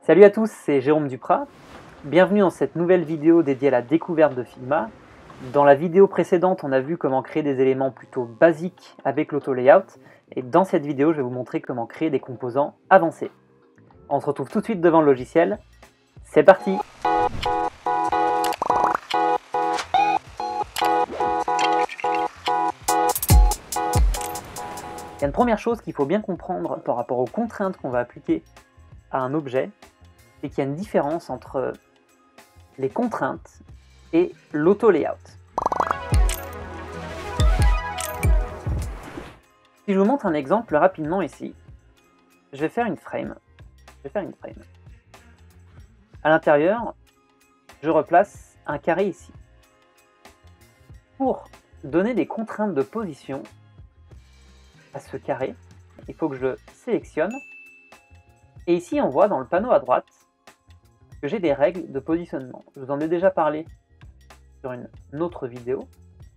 Salut à tous, c'est Jérôme Duprat. Bienvenue dans cette nouvelle vidéo dédiée à la découverte de Figma. Dans la vidéo précédente, on a vu comment créer des éléments plutôt basiques avec l'auto-layout. Et dans cette vidéo, je vais vous montrer comment créer des composants avancés. On se retrouve tout de suite devant le logiciel. C'est parti! Il y a une première chose qu'il faut bien comprendre par rapport aux contraintes qu'on va appliquer à un objet, c'est qu'il y a une différence entre les contraintes et l'auto-layout. Si je vous montre un exemple rapidement ici, je vais faire une frame. À l'intérieur, je replace un carré ici. Pour donner des contraintes de position à ce carré, il faut que je le sélectionne. Et ici, on voit dans le panneau à droite que j'ai des règles de positionnement. Je vous en ai déjà parlé sur une autre vidéo,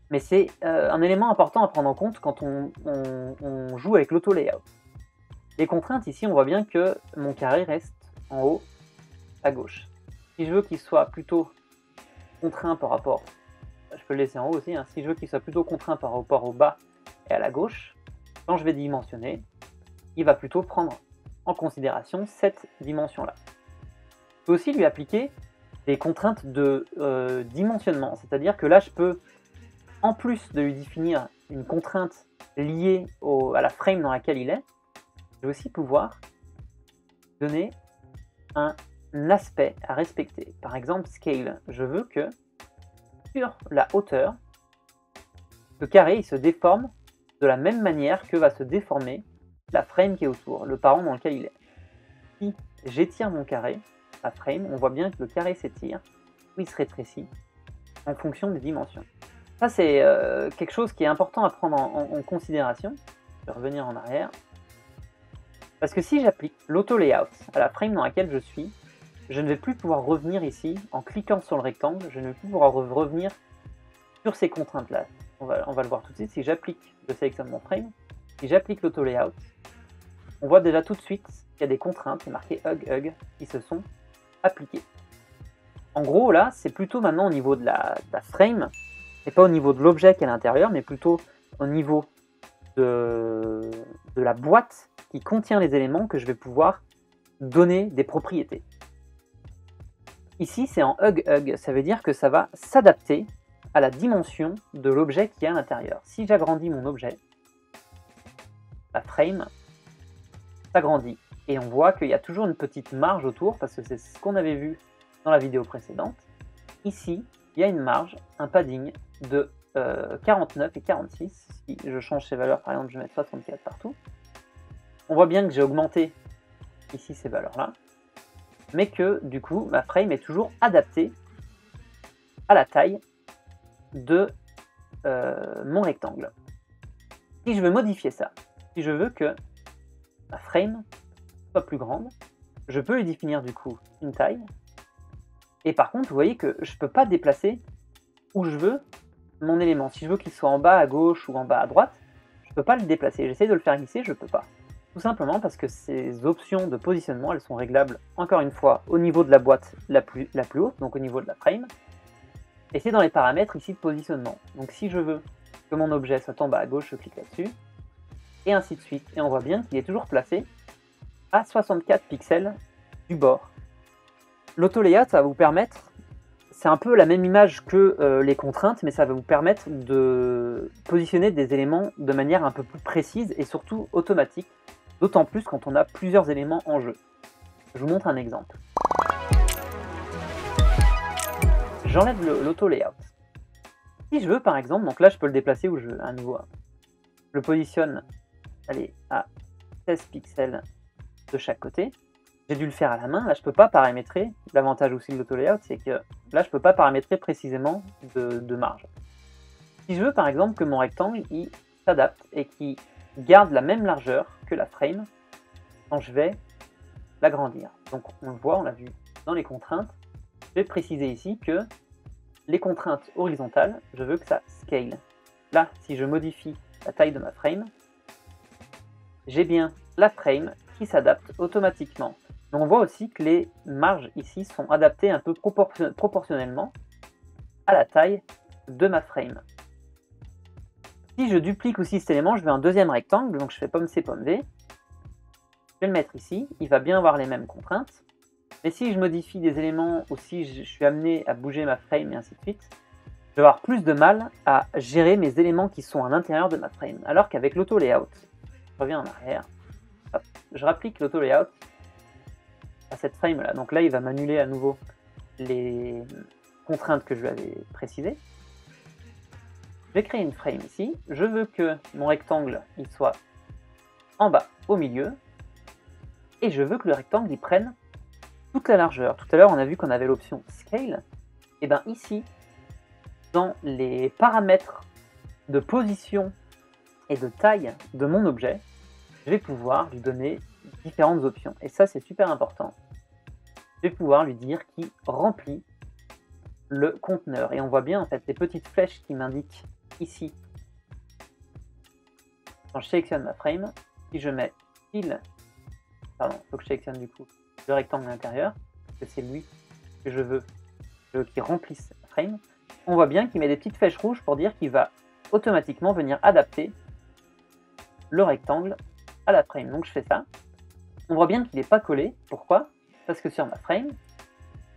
mais c'est un élément important à prendre en compte quand on joue avec l'auto-layout. Les contraintes, ici, on voit bien que mon carré reste en haut à gauche. Si je veux qu'il soit plutôt contraint par rapport, je peux le laisser en haut aussi, hein. Si je veux qu'il soit plutôt contraint par rapport au bas et à la gauche, quand je vais dimensionner, il va plutôt prendre en considération cette dimension-là. Je peux aussi lui appliquer des contraintes de dimensionnement, c'est-à-dire que là, je peux, en plus de lui définir une contrainte liée à la frame dans laquelle il est, je vais aussi pouvoir donner un aspect à respecter. Par exemple, scale. Je veux que sur la hauteur, le carré il se déforme de la même manière que va se déformer la frame qui est autour, le parent dans lequel il est. Si j'étire mon carré, la frame, on voit bien que le carré s'étire, ou il se rétrécit, en fonction des dimensions. Ça, c'est quelque chose qui est important à prendre en considération. Je vais revenir en arrière. Parce que si j'applique l'auto-layout à la frame dans laquelle je suis, je ne vais plus pouvoir revenir ici, en cliquant sur le rectangle, je ne vais plus pouvoir revenir sur ces contraintes-là. On va le voir tout de suite. Si j'applique, je sélectionne mon frame, si j'applique l'auto-layout, on voit déjà tout de suite qu'il y a des contraintes, c'est marqué hug, qui se sont appliquées. En gros, là, c'est plutôt maintenant au niveau de la frame, et pas au niveau de l'objet qui est à l'intérieur, mais plutôt au niveau de la boîte qui contient les éléments que je vais pouvoir donner des propriétés. Ici, c'est en hug, ça veut dire que ça va s'adapter à la dimension de l'objet qui est à l'intérieur. Si j'agrandis mon objet, la frame s'agrandit. Et on voit qu'il y a toujours une petite marge autour, parce que c'est ce qu'on avait vu dans la vidéo précédente. Ici, il y a une marge, un padding de 49 et 46. Si je change ces valeurs, par exemple, je vais mettre 64 partout. On voit bien que j'ai augmenté ici ces valeurs-là, mais que du coup, ma frame est toujours adaptée à la taille de mon rectangle. Si je veux modifier ça, si je veux que ma frame soit plus grande, je peux lui définir du coup une taille. Et par contre, vous voyez que je ne peux pas déplacer où je veux mon élément. Si je veux qu'il soit en bas à gauche ou en bas à droite, je ne peux pas le déplacer. J'essaie de le faire glisser, je ne peux pas. Tout simplement parce que ces options de positionnement, elles sont réglables, encore une fois, au niveau de la boîte la plus haute, donc au niveau de la frame. Et c'est dans les paramètres ici de positionnement. Donc si je veux que mon objet soit en bas à gauche, je clique là-dessus, et ainsi de suite. Et on voit bien qu'il est toujours placé à 64 pixels du bord. L'auto-layout, ça va vous permettre, c'est un peu la même image que les contraintes, mais ça va vous permettre de positionner des éléments de manière un peu plus précise et surtout automatique, d'autant plus quand on a plusieurs éléments en jeu. Je vous montre un exemple. J'enlève l'auto-layout. Si je veux par exemple, donc là je peux le déplacer où je veux, à nouveau, je le positionne allez, à 16 pixels de chaque côté. J'ai dû le faire à la main, là je peux pas paramétrer. L'avantage aussi de l'auto-layout, c'est que là je peux pas paramétrer précisément de marge. Si je veux par exemple que mon rectangle il s'adapte et qu'il garde la même largeur que la frame quand je vais l'agrandir. Donc on le voit, on l'a vu dans les contraintes. Je vais préciser ici que les contraintes horizontales, je veux que ça scale. Là, si je modifie la taille de ma frame, j'ai bien la frame qui s'adapte automatiquement Mais on voit aussi que les marges ici sont adaptées un peu proportionnellement à la taille de ma frame. Si je duplique aussi cet élément, je veux un deuxième rectangle, donc je fais pomme C, pomme V. Je vais le mettre ici, il va bien avoir les mêmes contraintes. Mais si je modifie des éléments ou si je suis amené à bouger ma frame et ainsi de suite, je vais avoir plus de mal à gérer mes éléments qui sont à l'intérieur de ma frame. Alors qu'avec l'auto layout, je reviens en arrière, hop, je rapplique l'auto layout à cette frame là. Donc là, il va m'annuler à nouveau les contraintes que je lui avais précisées. Je vais créer une frame ici. Je veux que mon rectangle il soit en bas, au milieu. Et je veux que le rectangle il prenne toute la largeur. Tout à l'heure, on a vu qu'on avait l'option Scale. Et bien ici, dans les paramètres de position et de taille de mon objet, je vais pouvoir lui donner différentes options. Et ça, c'est super important. Je vais pouvoir lui dire qu'il remplit le conteneur. Et on voit bien en fait les petites flèches qui m'indiquent ici. Quand je sélectionne ma frame, si je mets pile, pardon, il faut que je sélectionne du coup le rectangle à l'intérieur, parce que c'est lui que je veux qu'il remplisse la frame. On voit bien qu'il met des petites flèches rouges pour dire qu'il va automatiquement venir adapter le rectangle à la frame. Donc je fais ça. On voit bien qu'il n'est pas collé. Pourquoi? Parce que sur ma frame,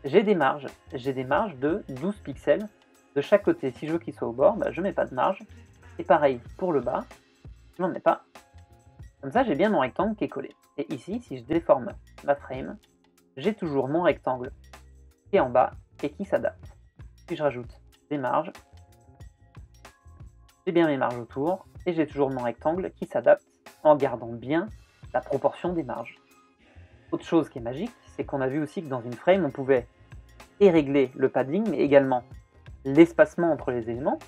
j'ai des marges. J'ai des marges de 12 pixels de chaque côté. Si je veux qu'il soit au bord, bah, je ne mets pas de marge. Et pareil pour le bas, je n'en mets pas. Comme ça, j'ai bien mon rectangle qui est collé. Et ici, si je déforme ma frame, j'ai toujours mon rectangle qui est en bas et qui s'adapte. Si je rajoute des marges, j'ai bien mes marges autour et j'ai toujours mon rectangle qui s'adapte en gardant bien la proportion des marges. Autre chose qui est magique, c'est qu'on a vu aussi que dans une frame, on pouvait et régler le padding, mais également l'espacement entre les éléments.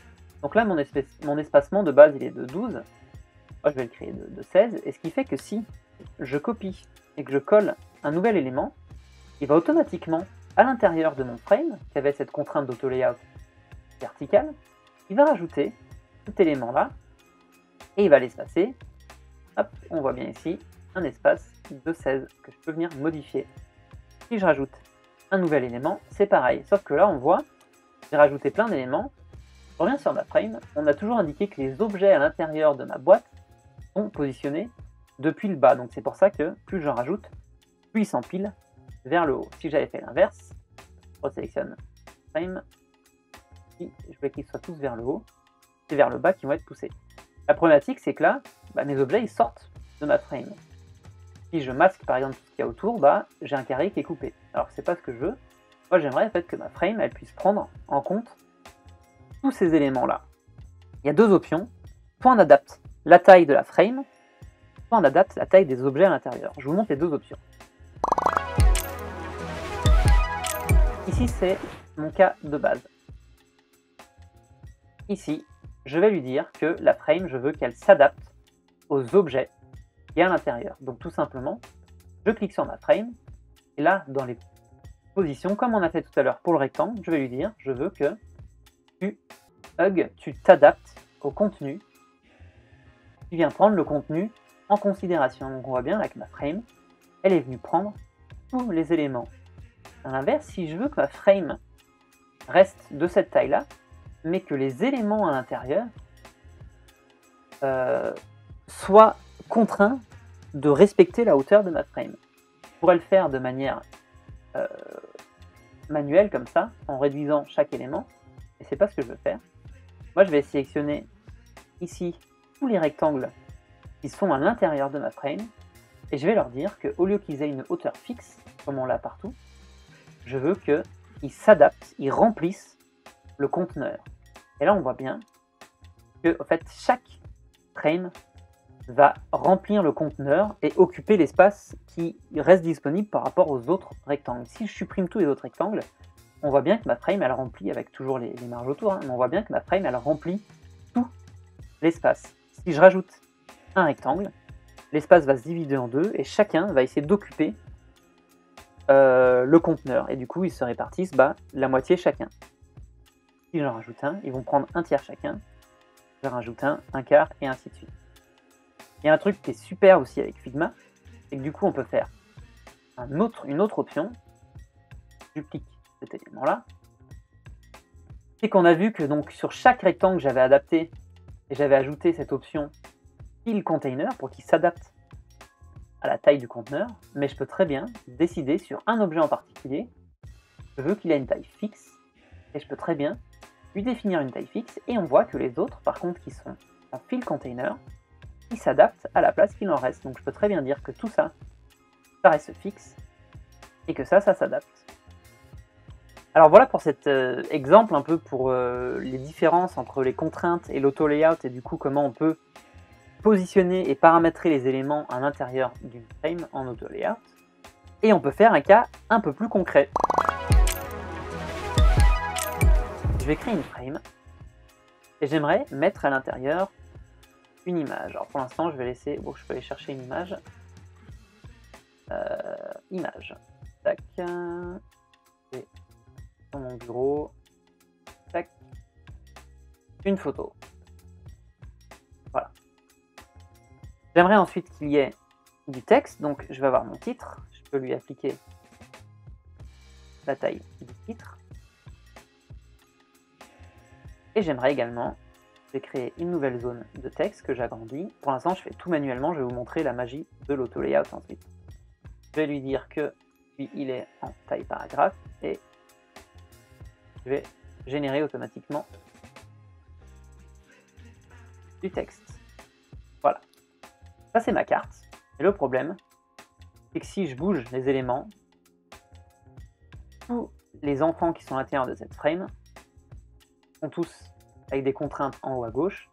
Donc là, mon espacement de base, il est de 12. Moi, je vais le créer de 16. Et ce qui fait que si je copie et que je colle un nouvel élément, il va automatiquement, à l'intérieur de mon frame, qui avait cette contrainte d'auto-layout verticale, il va rajouter cet élément-là, et il va l'espacer. Hop, on voit bien ici un espace de 16 que je peux venir modifier. Si je rajoute un nouvel élément, c'est pareil, sauf que là on voit, j'ai rajouté plein d'éléments. Je reviens sur ma frame, on a toujours indiqué que les objets à l'intérieur de ma boîte sont positionnés depuis le bas, donc c'est pour ça que plus j'en rajoute, plus ils s'empilent vers le haut. Si j'avais fait l'inverse, je resélectionne frame, si je veux qu'ils soient tous vers le haut, c'est vers le bas qu'ils vont être poussés. La problématique, c'est que là, mes objets ils sortent de ma frame. Si je masque par exemple tout ce qu'il y a autour, j'ai un carré qui est coupé. Alors c'est pas ce que je veux. Moi j'aimerais en fait que ma frame elle puisse prendre en compte tous ces éléments là. Il y a deux options. Soit on adapte la taille de la frame, soit on adapte la taille des objets à l'intérieur. Je vous montre les deux options. Ici c'est mon cas de base. Ici, je vais lui dire que la frame, je veux qu'elle s'adapte aux objets qui est à l'intérieur. Donc tout simplement, je clique sur ma frame, et là, dans les positions, comme on a fait tout à l'heure pour le rectangle, je vais lui dire, je veux que tu t'adaptes au contenu, tu viens prendre le contenu en considération. Donc on voit bien là que ma frame, elle est venue prendre tous les éléments. À l'inverse, si je veux que ma frame reste de cette taille-là, mais que les éléments à l'intérieur soient contraints de respecter la hauteur de ma frame. Je pourrais le faire de manière manuelle comme ça, en réduisant chaque élément, et c'est pas ce que je veux faire. Moi je vais sélectionner ici tous les rectangles qui sont à l'intérieur de ma frame, et je vais leur dire qu'au lieu qu'ils aient une hauteur fixe, comme on l'a partout, je veux qu'ils s'adaptent, ils remplissent le conteneur. Et là on voit bien que en fait, chaque frame va remplir le conteneur et occuper l'espace qui reste disponible par rapport aux autres rectangles. Si je supprime tous les autres rectangles, on voit bien que ma frame elle remplit, avec toujours les marges autour, mais on voit bien que ma frame elle remplit tout l'espace. Si je rajoute un rectangle, l'espace va se diviser en deux et chacun va essayer d'occuper le conteneur. Et du coup, ils se répartissent la moitié chacun. Si j'en rajoute un, ils vont prendre un tiers chacun. J'en rajoute un quart et ainsi de suite. Il y a un truc qui est super aussi avec Figma, c'est que du coup on peut faire une autre option, je duplique cet élément-là, c'est qu'on a vu que donc sur chaque rectangle j'avais adapté et j'avais ajouté cette option fill container pour qu'il s'adapte à la taille du conteneur, mais je peux très bien décider sur un objet en particulier, je veux qu'il ait une taille fixe, et je peux très bien lui définir une taille fixe, et on voit que les autres, par contre, qui sont en fill container, ils s'adaptent à la place qu'il en reste. Donc je peux très bien dire que tout ça, ça reste fixe, et que ça s'adapte. Alors voilà pour cet exemple un peu pour les différences entre les contraintes et l'auto-layout, et du coup comment on peut positionner et paramétrer les éléments à l'intérieur d'une frame en auto-layout. Et on peut faire un cas un peu plus concret. Je vais créer une frame et j'aimerais mettre à l'intérieur une image. Alors pour l'instant, je vais laisser. Bon, je peux aller chercher une image. Image. Tac. Et dans mon bureau. Tac. Une photo. Voilà. J'aimerais ensuite qu'il y ait du texte. Donc je vais avoir mon titre. Je peux lui appliquer la taille du titre. Et j'aimerais également, je vais créer une nouvelle zone de texte que j'agrandis. Pour l'instant, je fais tout manuellement, je vais vous montrer la magie de l'auto-layout ensuite. Je vais lui dire que lui, il est en taille paragraphe et je vais générer automatiquement du texte. Voilà. Ça, c'est ma carte. Et le problème, c'est que si je bouge les éléments, tous les enfants qui sont à l'intérieur de cette frame sont tous avec des contraintes en haut à gauche,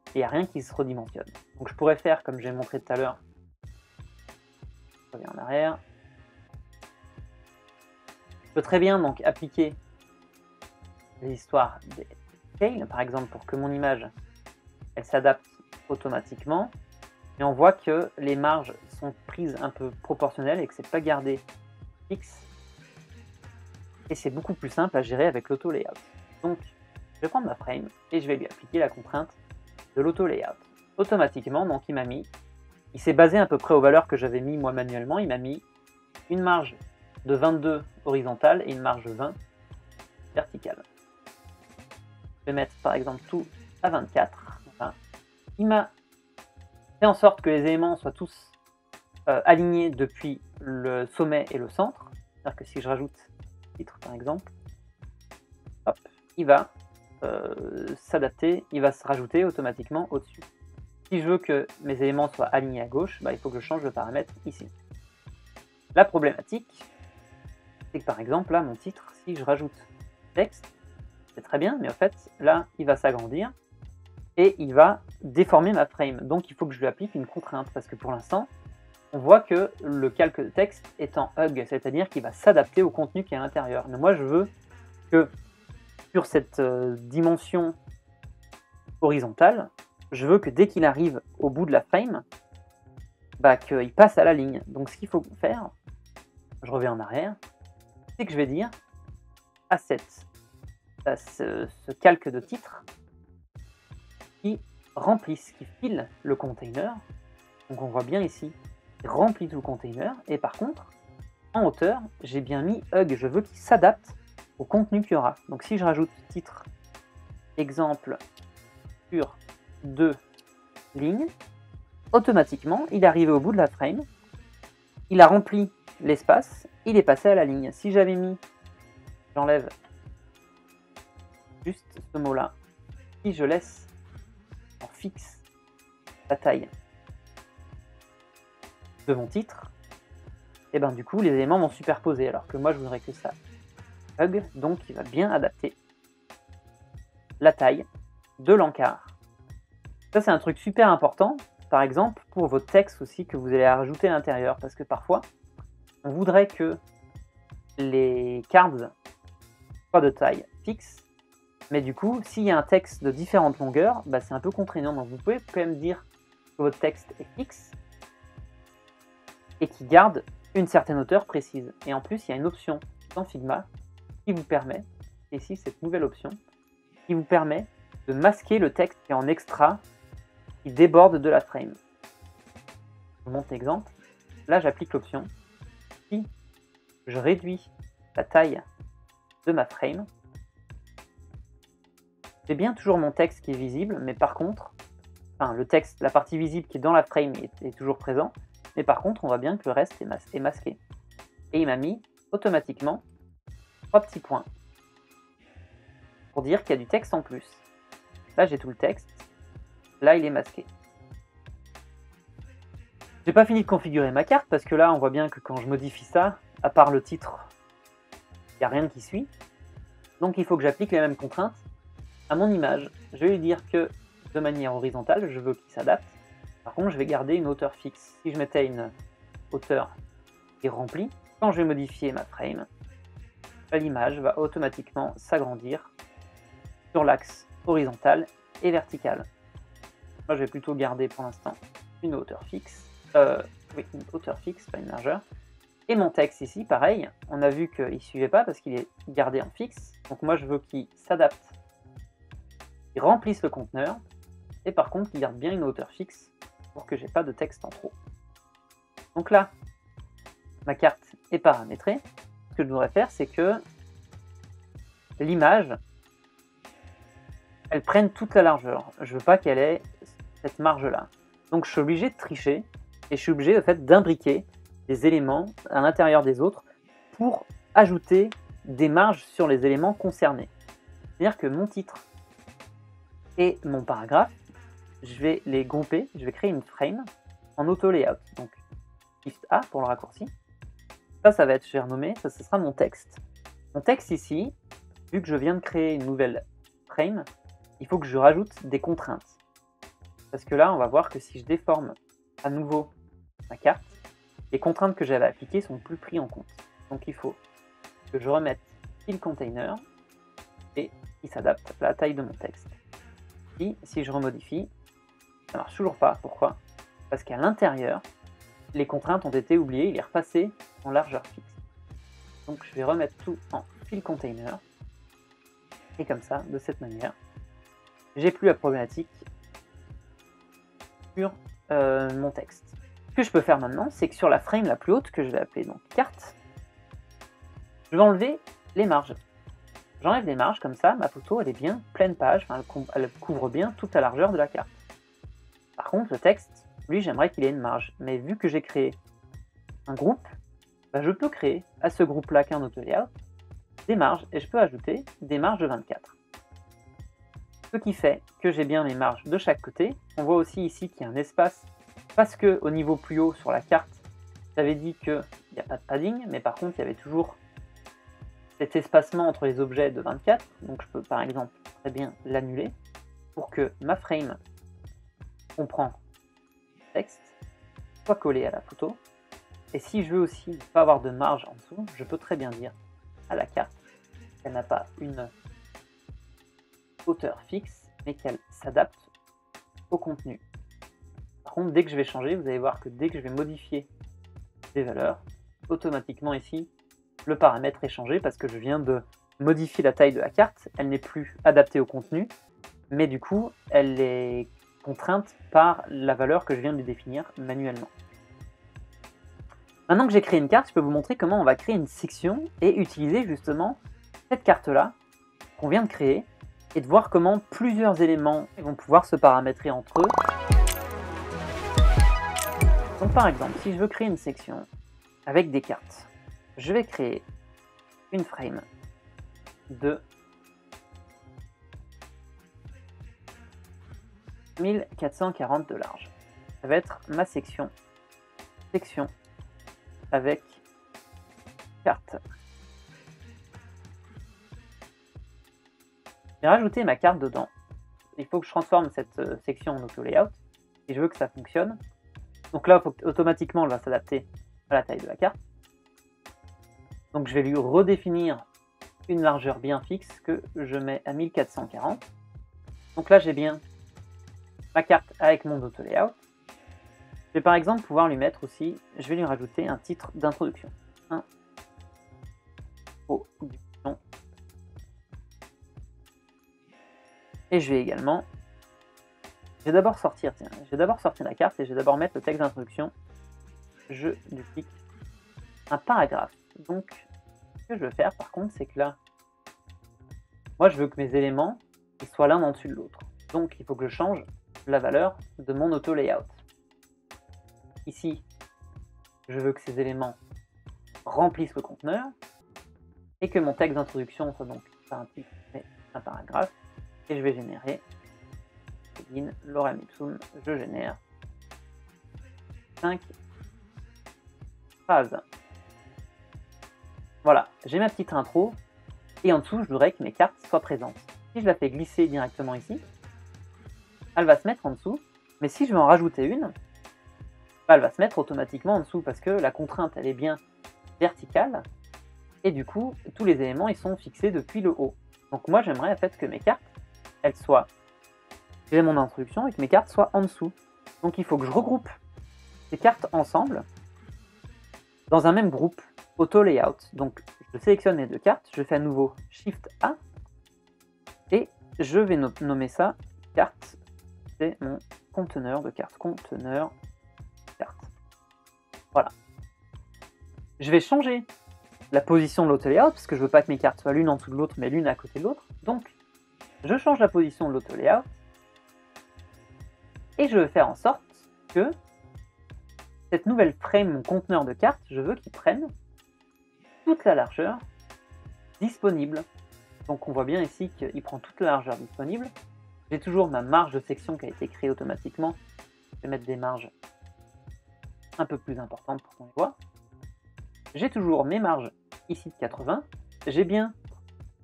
et il n'y a rien qui se redimensionne. Donc je pourrais faire comme j'ai montré tout à l'heure, je reviens en arrière, je peux très bien donc appliquer l'histoire des scales, par exemple pour que mon image elle s'adapte automatiquement, et on voit que les marges sont prises un peu proportionnelles et que c'est pas gardé fixe, et c'est beaucoup plus simple à gérer avec l'auto-layout. Donc je vais prendre ma frame et je vais lui appliquer la contrainte de l'auto-layout. Automatiquement, donc il s'est basé à peu près aux valeurs que j'avais mis moi manuellement, il m'a mis une marge de 22 horizontale et une marge de 20 verticale. Je vais mettre par exemple tout à 24. Enfin, il m'a fait en sorte que les éléments soient tous alignés depuis le sommet et le centre. C'est-à-dire que si je rajoute titre par exemple, hop, il va s'adapter, il va se rajouter automatiquement au-dessus. Si je veux que mes éléments soient alignés à gauche, il faut que je change le paramètre ici. La problématique, c'est que par exemple, là, mon titre, si je rajoute texte, c'est très bien, mais en fait, là, il va s'agrandir et il va déformer ma frame. Donc, il faut que je lui applique une contrainte, parce que pour l'instant, on voit que le calque de texte est en hug, c'est-à-dire qu'il va s'adapter au contenu qui est à l'intérieur. Mais moi, je veux que sur cette dimension horizontale, je veux que dès qu'il arrive au bout de la frame, qu'il passe à la ligne. Donc ce qu'il faut faire, je reviens en arrière, c'est que je vais dire à ce calque de titre qui remplisse, qui file le container. Donc on voit bien ici, il remplit tout le container. Et par contre, en hauteur, j'ai bien mis hug, je veux qu'il s'adapte au contenu qu'il y aura. Donc si je rajoute titre exemple sur 2 lignes, automatiquement il est arrivé au bout de la frame, il a rempli l'espace, il est passé à la ligne. Si j'avais mis, j'enlève juste ce mot là, si je laisse en fixe la taille de mon titre, et ben du coup les éléments vont superposer, alors que moi je voudrais que ça hug, donc il va bien adapter la taille de l'encart. Ça c'est un truc super important, par exemple pour vos textes aussi que vous allez rajouter à l'intérieur, parce que parfois on voudrait que les cards soient de taille fixe, mais du coup s'il y a un texte de différentes longueurs, c'est un peu contraignant, donc vous pouvez quand même dire que votre texte est fixe et qui garde une certaine hauteur précise. Et en plus il y a une option dans Figma qui vous permet, ici cette nouvelle option, qui vous permet de masquer le texte qui est en extra, qui déborde de la frame. Je vous montre l'exemple. Là, j'applique l'option. Si je réduis la taille de ma frame. J'ai bien toujours mon texte qui est visible, mais par contre, enfin le texte, la partie visible qui est dans la frame est toujours présent, mais par contre on voit bien que le reste est masqué. Et il m'a mis automatiquement 3 petits points pour dire qu'il y a du texte en plus. Là j'ai tout le texte, là il est masqué. J'ai pas fini de configurer ma carte parce que là on voit bien que quand je modifie ça, à part le titre, il n'y a rien qui suit. Donc il faut que j'applique les mêmes contraintes à mon image. Je vais lui dire que de manière horizontale, je veux qu'il s'adapte. Par contre, je vais garder une hauteur fixe. Si je mettais une hauteur qui est remplie, quand je vais modifier ma frame, l'image va automatiquement s'agrandir sur l'axe horizontal et vertical. Moi, je vais plutôt garder pour l'instant une hauteur fixe. Oui, une hauteur fixe, pas une largeur. Et mon texte ici, pareil, on a vu qu'il ne suivait pas parce qu'il est gardé en fixe. Donc moi, je veux qu'il s'adapte, qu'il remplisse le conteneur, et par contre, qu'il garde bien une hauteur fixe pour que j'ai pas de texte en trop. Donc là, ma carte est paramétrée. Ce que je voudrais faire, c'est que l'image, elle prenne toute la largeur. Je veux pas qu'elle ait cette marge-là. Donc je suis obligé de tricher, et je suis obligé de fait d'imbriquer des éléments à l'intérieur des autres pour ajouter des marges sur les éléments concernés. C'est-à-dire que mon titre et mon paragraphe, je vais les grouper, je vais créer une frame en auto-layout. Donc Shift A pour le raccourci. Ça va être, je vais renommer, ça sera mon texte. Mon texte ici, vu que je viens de créer une nouvelle frame, il faut que je rajoute des contraintes. Parce que là, on va voir que si je déforme à nouveau ma carte, les contraintes que j'avais appliquées sont plus prises en compte. Donc il faut que je remette fill container et il s'adapte à la taille de mon texte. Et si je remodifie, ça marche toujours pas. Pourquoi? Parce qu'à l'intérieur, les contraintes ont été oubliées, il est repassé en largeur fixe. Donc je vais remettre tout en fill container. Et comme ça, de cette manière, j'ai plus la problématique sur mon texte. Ce que je peux faire maintenant, c'est que sur la frame la plus haute, que je vais appeler donc carte, je vais enlever les marges. J'enlève les marges, comme ça, ma photo elle est bien pleine page, enfin, elle couvre bien toute la largeur de la carte. Par contre, le texte, lui, j'aimerais qu'il ait une marge. Mais vu que j'ai créé un groupe, bah, je peux créer à ce groupe-là qu'un auto-layout des marges, et je peux ajouter des marges de 24. Ce qui fait que j'ai bien mes marges de chaque côté. On voit aussi ici qu'il y a un espace, parce que au niveau plus haut sur la carte, j'avais dit qu'il n'y a pas de padding, mais par contre, il y avait toujours cet espacement entre les objets de 24. Donc je peux par exemple très bien l'annuler pour que ma frame comprend le texte soit collé à la photo. Et si je veux aussi ne pas avoir de marge en dessous, je peux très bien dire à la carte qu'elle n'a pas une hauteur fixe, mais qu'elle s'adapte au contenu. Par contre, dès que je vais changer, vous allez voir que dès que je vais modifier des valeurs, automatiquement ici, le paramètre est changé parce que je viens de modifier la taille de la carte. Elle n'est plus adaptée au contenu, mais du coup, elle est contrainte par la valeur que je viens de définir manuellement. Maintenant que j'ai créé une carte, je peux vous montrer comment on va créer une section et utiliser justement cette carte-là qu'on vient de créer et de voir comment plusieurs éléments vont pouvoir se paramétrer entre eux. Donc par exemple, si je veux créer une section avec des cartes, je vais créer une frame de 1440 de large. Ça va être ma section avec carte. J'ai rajouté ma carte dedans. Il faut que je transforme cette section en auto-layout si je veux que ça fonctionne. Donc là, automatiquement, elle va s'adapter à la taille de la carte. Donc je vais lui redéfinir une largeur bien fixe que je mets à 1440. Donc là, j'ai bien ma carte avec mon auto-layout. Je vais par exemple pouvoir lui mettre aussi, je vais lui rajouter un titre d'introduction. Introduction. Et je vais également, je vais d'abord sortir la carte et je vais d'abord mettre le texte d'introduction. Je duplique un paragraphe Donc, ce que je veux faire par contre, c'est que là, moi je veux que mes éléments ils soient l'un en dessus de l'autre. Donc, il faut que je change la valeur de mon auto layout. Ici, je veux que ces éléments remplissent le conteneur et que mon texte d'introduction soit donc pas un titre mais un paragraphe. Et je vais générer plugin lorem ipsum, je génère 5 phrases. Voilà, j'ai ma petite intro et en dessous, je voudrais que mes cartes soient présentes. Si je la fais glisser directement ici, elle va se mettre en dessous, mais si je veux en rajouter une, elle va se mettre automatiquement en dessous parce que la contrainte, elle est bien verticale et du coup, tous les éléments, ils sont fixés depuis le haut. Donc moi, j'aimerais en fait que mes cartes, elles soient, j'ai mon introduction et que mes cartes soient en dessous. Donc il faut que je regroupe ces cartes ensemble dans un même groupe auto layout. Donc je sélectionne mes deux cartes, je fais à nouveau Shift A et je vais nommer ça carte. C'est mon conteneur de cartes. Conteneur carte. Voilà. Je vais changer la position de l'auto layout parce que je veux pas que mes cartes soient l'une en dessous de l'autre mais l'une à côté de l'autre. Donc je change la position de l'auto layout et je veux faire en sorte que cette nouvelle frame, mon conteneur de cartes, je veux qu'il prenne toute la largeur disponible. Donc on voit bien ici qu'il prend toute la largeur disponible. J'ai toujours ma marge de section qui a été créée automatiquement. Je vais mettre des marges un peu plus importantes pour qu'on les voit. J'ai toujours mes marges ici de 80. J'ai bien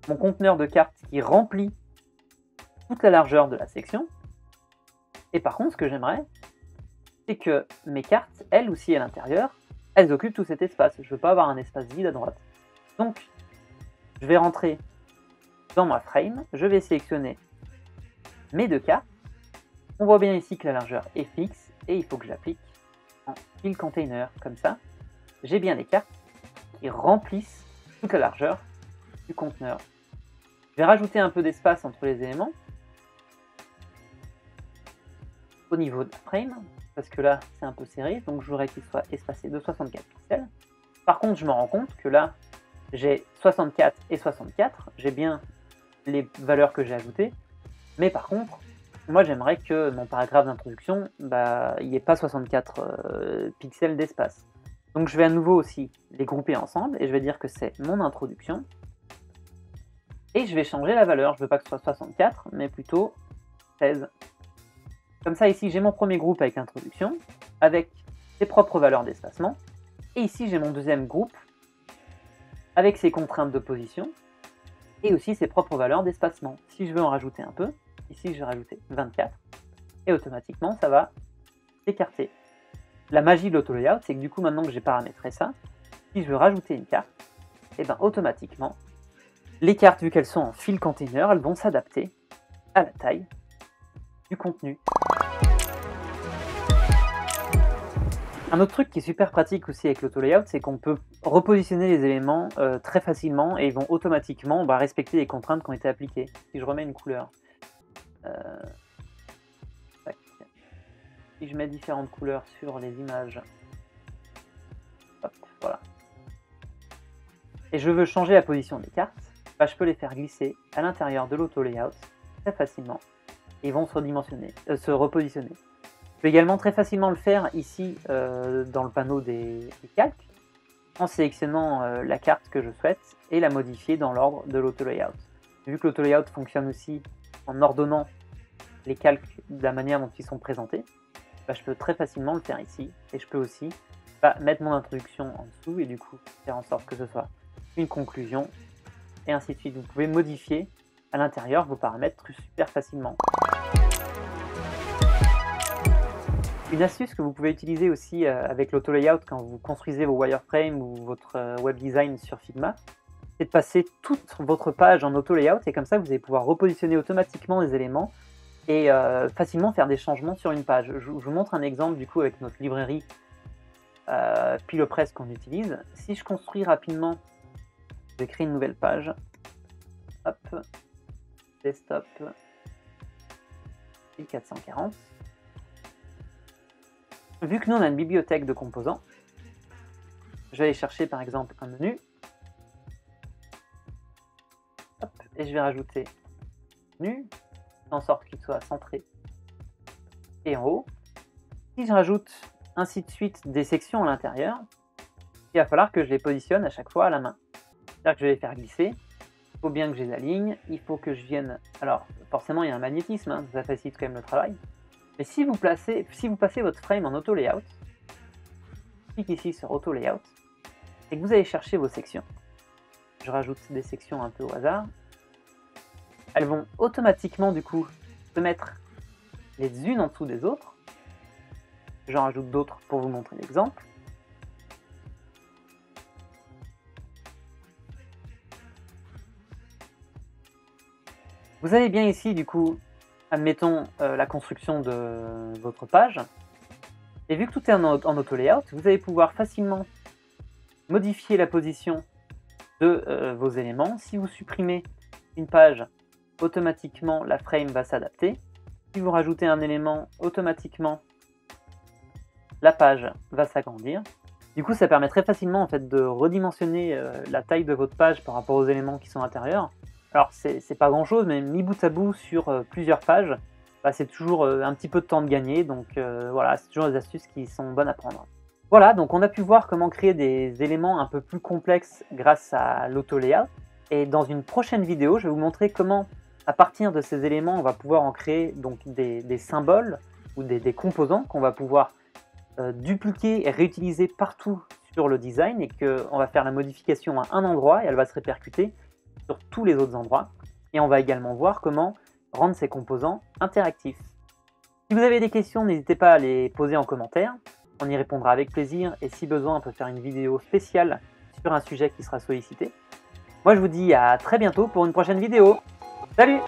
mon conteneur de cartes qui remplit toute la largeur de la section. Et par contre, ce que j'aimerais, c'est que mes cartes, elles aussi à l'intérieur, elles occupent tout cet espace. Je ne veux pas avoir un espace vide à droite. Donc, je vais rentrer dans ma frame, je vais sélectionner mes deux cartes. On voit bien ici que la largeur est fixe et il faut que j'applique en fill container, comme ça. J'ai bien les cartes qui remplissent toute la largeur du conteneur. Je vais rajouter un peu d'espace entre les éléments au niveau de la frame, parce que là c'est un peu serré, donc je voudrais qu'il soit espacé de 64 pixels. Par contre, je me rends compte que là j'ai 64 et 64, j'ai bien les valeurs que j'ai ajoutées, mais par contre, moi j'aimerais que mon paragraphe d'introduction, il n'y ait pas 64 pixels d'espace. Donc je vais à nouveau aussi les grouper ensemble et je vais dire que c'est mon introduction. Et je vais changer la valeur, je ne veux pas que ce soit 64, mais plutôt 16. Comme ça, ici, j'ai mon premier groupe avec l'introduction, avec ses propres valeurs d'espacement. Et ici, j'ai mon deuxième groupe, avec ses contraintes de position, et aussi ses propres valeurs d'espacement. Si je veux en rajouter un peu, ici, je vais rajouter 24, et automatiquement, ça va s'écarter. La magie de l'auto-layout, c'est que du coup, maintenant que j'ai paramétré ça, si je veux rajouter une carte, et bien automatiquement, les cartes, vu qu'elles sont en fill container, elles vont s'adapter à la taille du contenu. Un autre truc qui est super pratique aussi avec l'auto-layout, c'est qu'on peut repositionner les éléments très facilement et ils vont automatiquement respecter les contraintes qui ont été appliquées. Si je remets une couleur, si je mets différentes couleurs sur les images, hop, voilà, et je veux changer la position des cartes, je peux les faire glisser à l'intérieur de l'auto-layout très facilement et ils vont se repositionner. Je peux également très facilement le faire ici dans le panneau des calques en sélectionnant la carte que je souhaite et la modifier dans l'ordre de l'auto-layout. Vu que l'auto-layout fonctionne aussi en ordonnant les calques de la manière dont ils sont présentés, je peux très facilement le faire ici et je peux aussi mettre mon introduction en dessous et du coup faire en sorte que ce soit une conclusion et ainsi de suite. Vous pouvez modifier à l'intérieur vos paramètres super facilement. Une astuce que vous pouvez utiliser aussi avec l'auto-layout quand vous construisez vos wireframes ou votre web design sur Figma, c'est de passer toute votre page en auto-layout et comme ça vous allez pouvoir repositionner automatiquement les éléments et facilement faire des changements sur une page. Je vous montre un exemple du coup avec notre librairie PiloPress qu'on utilise. Si je construis rapidement, je vais créer une nouvelle page. Hop, desktop 1440. Vu que nous on a une bibliothèque de composants, je vais aller chercher par exemple un menu. Hop, et je vais rajouter menu, en sorte qu'il soit centré et en haut. Si je rajoute ainsi de suite des sections à l'intérieur, il va falloir que je les positionne à chaque fois à la main. C'est-à-dire que je vais les faire glisser. Il faut bien que je les aligne. Il faut que je vienne... Alors, forcément, il y a un magnétisme, hein, ça facilite quand même le travail. Mais si vous passez votre frame en auto layout, clique ici sur auto layout, et que vous allez chercher vos sections. Je rajoute des sections un peu au hasard. Elles vont automatiquement, du coup, se mettre les unes en dessous des autres. J'en rajoute d'autres pour vous montrer l'exemple. Vous avez bien ici, du coup, admettons la construction de votre page. Et vu que tout est en auto-layout, vous allez pouvoir facilement modifier la position de vos éléments. Si vous supprimez une page, automatiquement la frame va s'adapter. Si vous rajoutez un élément, automatiquement la page va s'agrandir. Du coup, ça permet très facilement en fait, de redimensionner la taille de votre page par rapport aux éléments qui sont à l'intérieur. Alors, c'est pas grand chose, mais mis bout à bout sur plusieurs pages, bah, c'est toujours un petit peu de temps de gagner. Donc voilà, c'est toujours des astuces qui sont bonnes à prendre. Voilà, donc on a pu voir comment créer des éléments un peu plus complexes grâce à l'auto-layout. Et dans une prochaine vidéo, je vais vous montrer comment, à partir de ces éléments, on va pouvoir en créer donc, des symboles ou des composants qu'on va pouvoir dupliquer et réutiliser partout sur le design et qu'on va faire la modification à un endroit et elle va se répercuter sur tous les autres endroits. Et on va également voir comment rendre ces composants interactifs. Si vous avez des questions, n'hésitez pas à les poser en commentaire. On y répondra avec plaisir et si besoin, on peut faire une vidéo spéciale sur un sujet qui sera sollicité. Moi, je vous dis à très bientôt pour une prochaine vidéo. Salut!